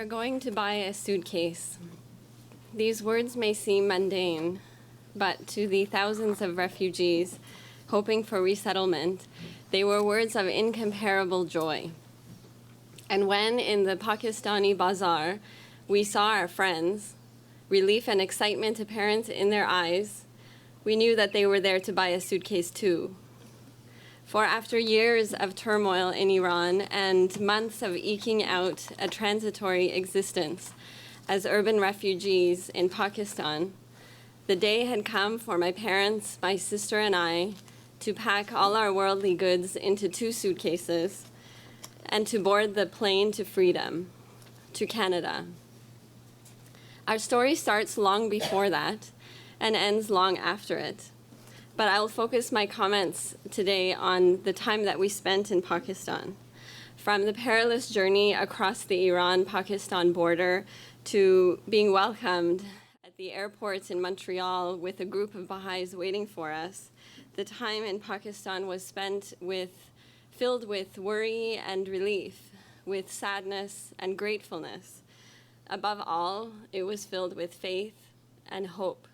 are going to buy a suitcase. These words may seem mundane, but to the thousands of refugees hoping for resettlement, they were words of incomparable joy. And when in the Pakistani bazaar we saw our friends, relief and excitement apparent in their eyes, we knew that they were there to buy a suitcase too. For after years of turmoil in Iran and months of eking out a transitory existence as urban refugees in Pakistan, the day had come for my parents, my sister, and I to pack all our worldly goods into 2 suitcases and to board the plane to freedom, to Canada. Our story starts long before that and ends long after it. But I'll focus my comments today on the time that we spent in Pakistan. From the perilous journey across the Iran-Pakistan border to being welcomed at the airport in Montreal with a group of Baha'is waiting for us, the time in Pakistan was spent filled with worry and relief, with sadness and gratefulness. Above all, it was filled with faith and hope.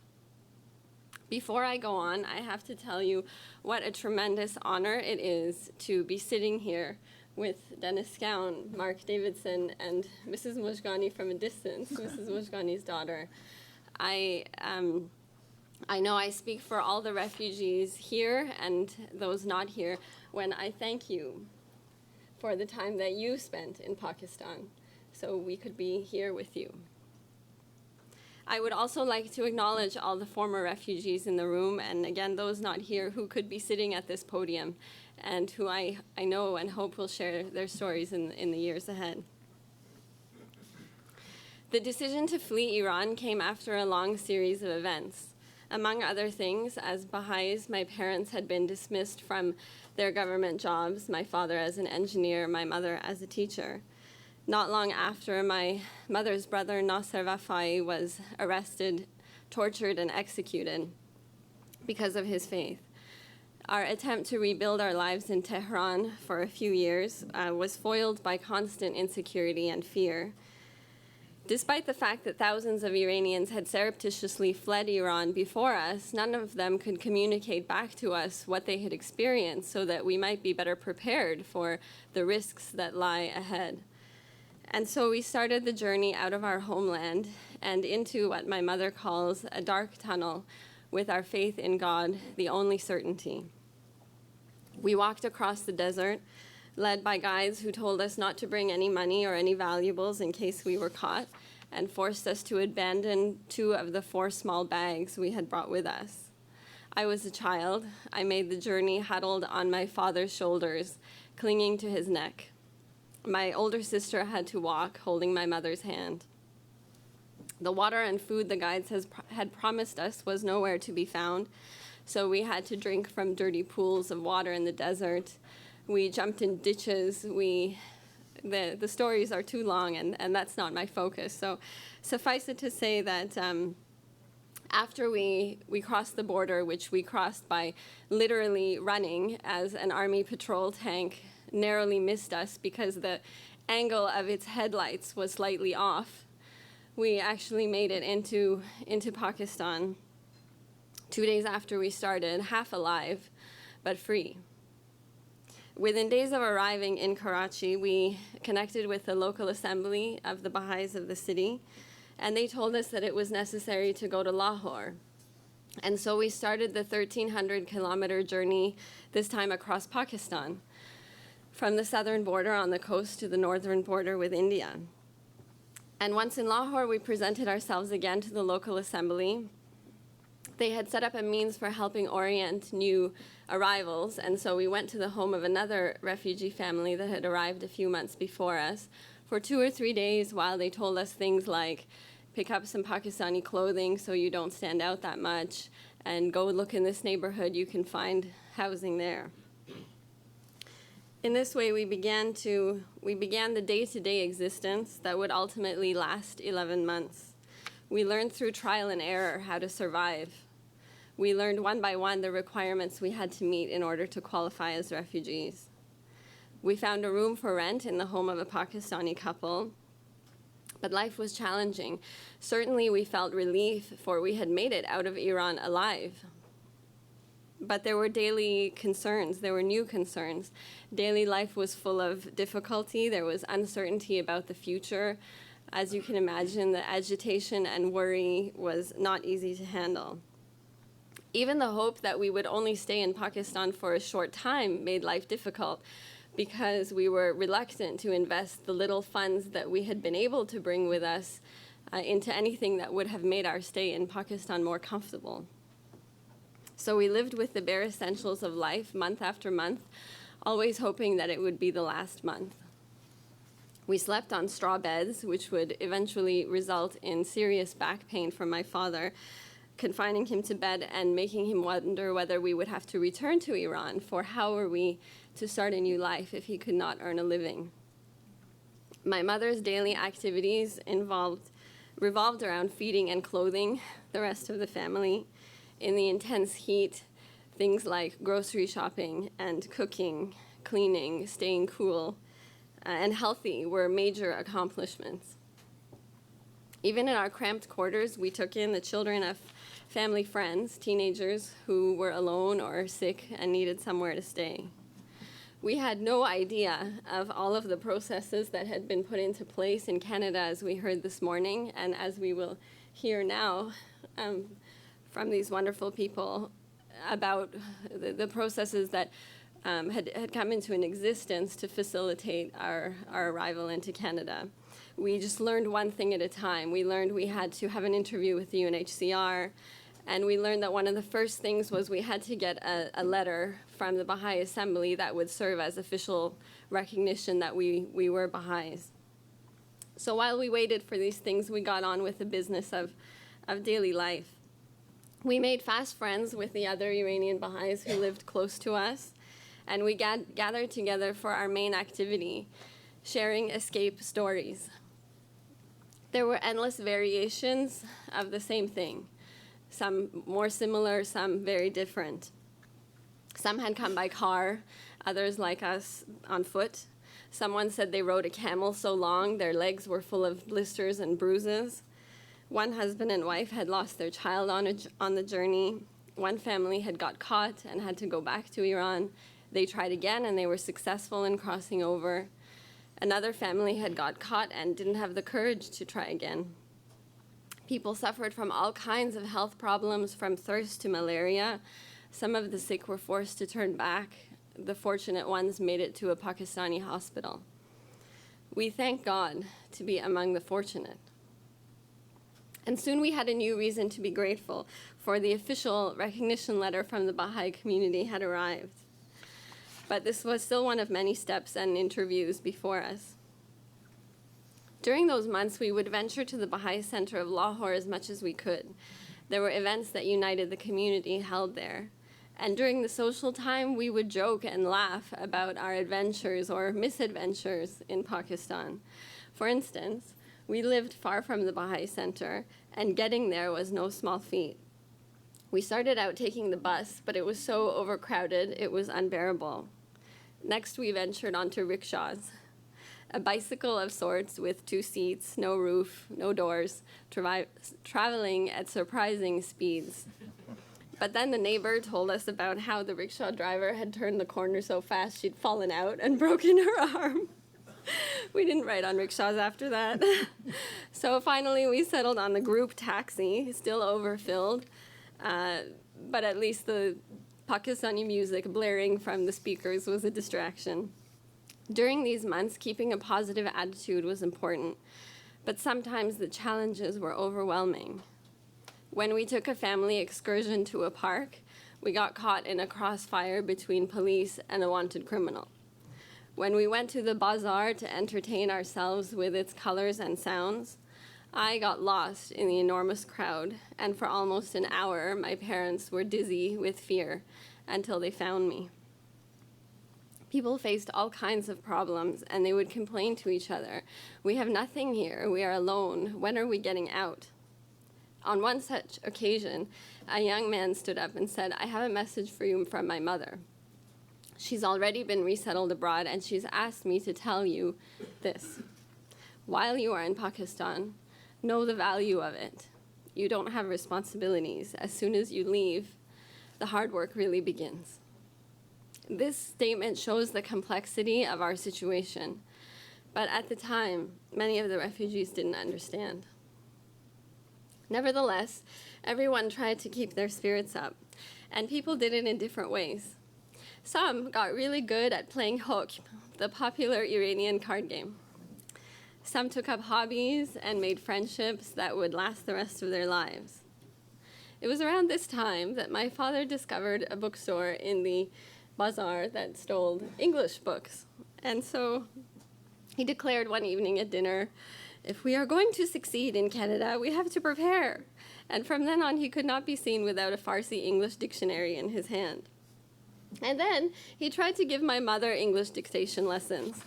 Before I go on, I have to tell you what a tremendous honor it is to be sitting here with Dennis Scown, Mark Davidson, and Mrs. Mujgani from a distance, Mrs. Mujgani's daughter. I know I speak for all the refugees here and those not here when I thank you for the time that you spent in Pakistan so we could be here with you. I would also like to acknowledge all the former refugees in the room, and again, those not here who could be sitting at this podium and who I know and hope will share their stories in the years ahead. The decision to flee Iran came after a long series of events. Among other things, as Baha'is, my parents had been dismissed from their government jobs, my father as an engineer, my mother as a teacher. Not long after, my mother's brother, Nasser Wafai, was arrested, tortured, and executed because of his faith. Our attempt to rebuild our lives in Tehran for a few years was foiled by constant insecurity and fear. Despite the fact that thousands of Iranians had surreptitiously fled Iran before us, none of them could communicate back to us what they had experienced so that we might be better prepared for the risks that lie ahead. And so we started the journey out of our homeland and into what my mother calls a dark tunnel with our faith in God, the only certainty. We walked across the desert, led by guides who told us not to bring any money or any valuables in case we were caught, and forced us to abandon 2 of the 4 small bags we had brought with us. I was a child. I made the journey huddled on my father's shoulders, clinging to his neck. My older sister had to walk, holding my mother's hand. The water and food the guides had promised us was nowhere to be found, so we had to drink from dirty pools of water in the desert. We jumped in ditches. The stories are too long, and that's not my focus. So suffice it to say that after we crossed the border, which we crossed by literally running as an army patrol tank narrowly missed us because the angle of its headlights was slightly off, we actually made it into Pakistan 2 days after we started, half alive, but free. Within days of arriving in Karachi, we connected with the local assembly of the Baha'is of the city, and they told us that it was necessary to go to Lahore. And so we started the 1,300-kilometer journey, this time across Pakistan, from the southern border on the coast to the northern border with India. And once in Lahore, we presented ourselves again to the local assembly. They had set up a means for helping orient new arrivals, and so we went to the home of another refugee family that had arrived a few months before us for 2 or 3 days while they told us things like, pick up some Pakistani clothing so you don't stand out that much, and go look in this neighborhood, you can find housing there. In this way, we began the day-to-day existence that would ultimately last 11 months. We learned through trial and error how to survive. We learned one by one the requirements we had to meet in order to qualify as refugees. We found a room for rent in the home of a Pakistani couple. But life was challenging. Certainly we felt relief, for we had made it out of Iran alive. But there were daily concerns, there were new concerns. Daily life was full of difficulty, there was uncertainty about the future. As you can imagine, the agitation and worry was not easy to handle. Even the hope that we would only stay in Pakistan for a short time made life difficult, because we were reluctant to invest the little funds that we had been able to bring with us into anything that would have made our stay in Pakistan more comfortable. So we lived with the bare essentials of life month after month, always hoping that it would be the last month. We slept on straw beds, which would eventually result in serious back pain for my father, confining him to bed and making him wonder whether we would have to return to Iran, for how were we to start a new life if he could not earn a living. My mother's daily activities revolved around feeding and clothing the rest of the family. In the intense heat, things like grocery shopping and cooking, cleaning, staying cool, and healthy were major accomplishments. Even in our cramped quarters, we took in the children of family friends, teenagers who were alone or sick and needed somewhere to stay. We had no idea of all of the processes that had been put into place in Canada, as we heard this morning, and as we will hear now from these wonderful people about the processes that had come into an existence to facilitate our arrival into Canada. We just learned one thing at a time. We learned we had to have an interview with the UNHCR, and we learned that one of the first things was we had to get a letter from the Baha'i Assembly that would serve as official recognition that we were Baha'is. So while we waited for these things, we got on with the business of daily life. We made fast friends with the other Iranian Baha'is who lived close to us, and we gathered together for our main activity, sharing escape stories. There were endless variations of the same thing, some more similar, some very different. Some had come by car, others like us on foot. Someone said they rode a camel so long their legs were full of blisters and bruises. One husband and wife had lost their child on the journey. One family had got caught and had to go back to Iran. They tried again and they were successful in crossing over. Another family had got caught and didn't have the courage to try again. People suffered from all kinds of health problems, from thirst to malaria. Some of the sick were forced to turn back. The fortunate ones made it to a Pakistani hospital. We thank God to be among the fortunate. And soon we had a new reason to be grateful, for the official recognition letter from the Baha'i community had arrived. But this was still one of many steps and interviews before us. During those months, we would venture to the Baha'i Center of Lahore as much as we could. There were events that united the community held there. And during the social time, we would joke and laugh about our adventures or misadventures in Pakistan. For instance, we lived far from the Baha'i Center, and getting there was no small feat. We started out taking the bus, but it was so overcrowded, it was unbearable. Next, we ventured onto rickshaws, a bicycle of sorts with 2 seats, no roof, no doors, traveling at surprising speeds. But then the neighbor told us about how the rickshaw driver had turned the corner so fast she'd fallen out and broken her arm. We didn't ride on rickshaws after that. So finally we settled on the group taxi, still overfilled, but at least the Pakistani music blaring from the speakers was a distraction. During these months, keeping a positive attitude was important, but sometimes the challenges were overwhelming. When we took a family excursion to a park, we got caught in a crossfire between police and a wanted criminal. When we went to the bazaar to entertain ourselves with its colors and sounds, I got lost in the enormous crowd, and for almost an hour, my parents were dizzy with fear until they found me. People faced all kinds of problems, and they would complain to each other. We have nothing here. We are alone. When are we getting out? On one such occasion, a young man stood up and said, "I have a message for you from my mother. She's already been resettled abroad, and she's asked me to tell you this. While you are in Pakistan, know the value of it. You don't have responsibilities. As soon as you leave, the hard work really begins. This statement shows the complexity of our situation, but at the time, many of the refugees didn't understand. Nevertheless, everyone tried to keep their spirits up, and people did it in different ways. Some got really good at playing Hok, the popular Iranian card game. Some took up hobbies and made friendships that would last the rest of their lives. It was around this time that my father discovered a bookstore in the bazaar that sold English books. And so he declared one evening at dinner, "If we are going to succeed in Canada, we have to prepare." And from then on, he could not be seen without a Farsi-English dictionary in his hand. And then he tried to give my mother English dictation lessons.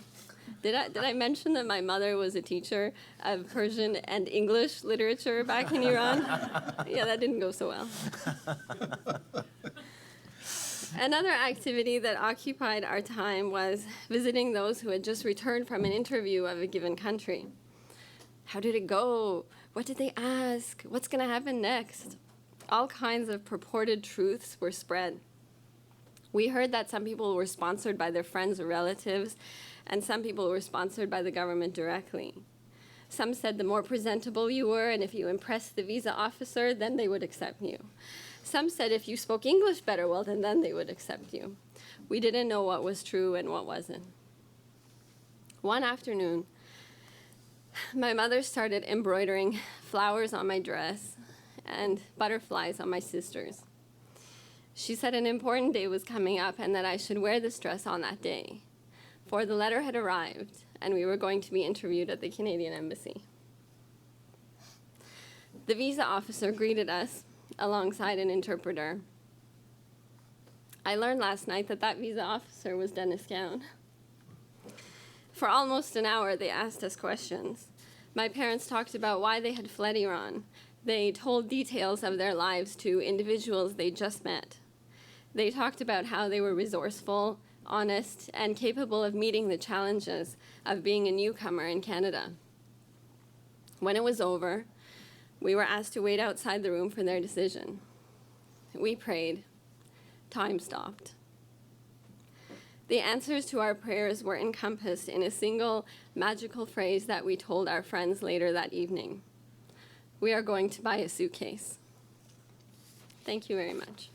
Did I mention that my mother was a teacher of Persian and English literature back in Iran? Yeah, that didn't go so well. Another activity that occupied our time was visiting those who had just returned from an interview of a given country. How did it go? What did they ask? What's going to happen next? All kinds of purported truths were spread. We heard that some people were sponsored by their friends or relatives, and some people were sponsored by the government directly. Some said the more presentable you were, and if you impressed the visa officer, then they would accept you. Some said if you spoke English better, well, then they would accept you. We didn't know what was true and what wasn't. One afternoon, my mother started embroidering flowers on my dress and butterflies on my sister's. She said an important day was coming up and that I should wear this dress on that day, for the letter had arrived and we were going to be interviewed at the Canadian Embassy. The visa officer greeted us alongside an interpreter. I learned last night that that visa officer was Dennis Gown. For almost an hour, they asked us questions. My parents talked about why they had fled Iran. They told details of their lives to individuals they just met. They talked about how they were resourceful, honest, and capable of meeting the challenges of being a newcomer in Canada. When it was over, we were asked to wait outside the room for their decision. We prayed. Time stopped. The answers to our prayers were encompassed in a single magical phrase that we told our friends later that evening. We are going to buy a suitcase. Thank you very much.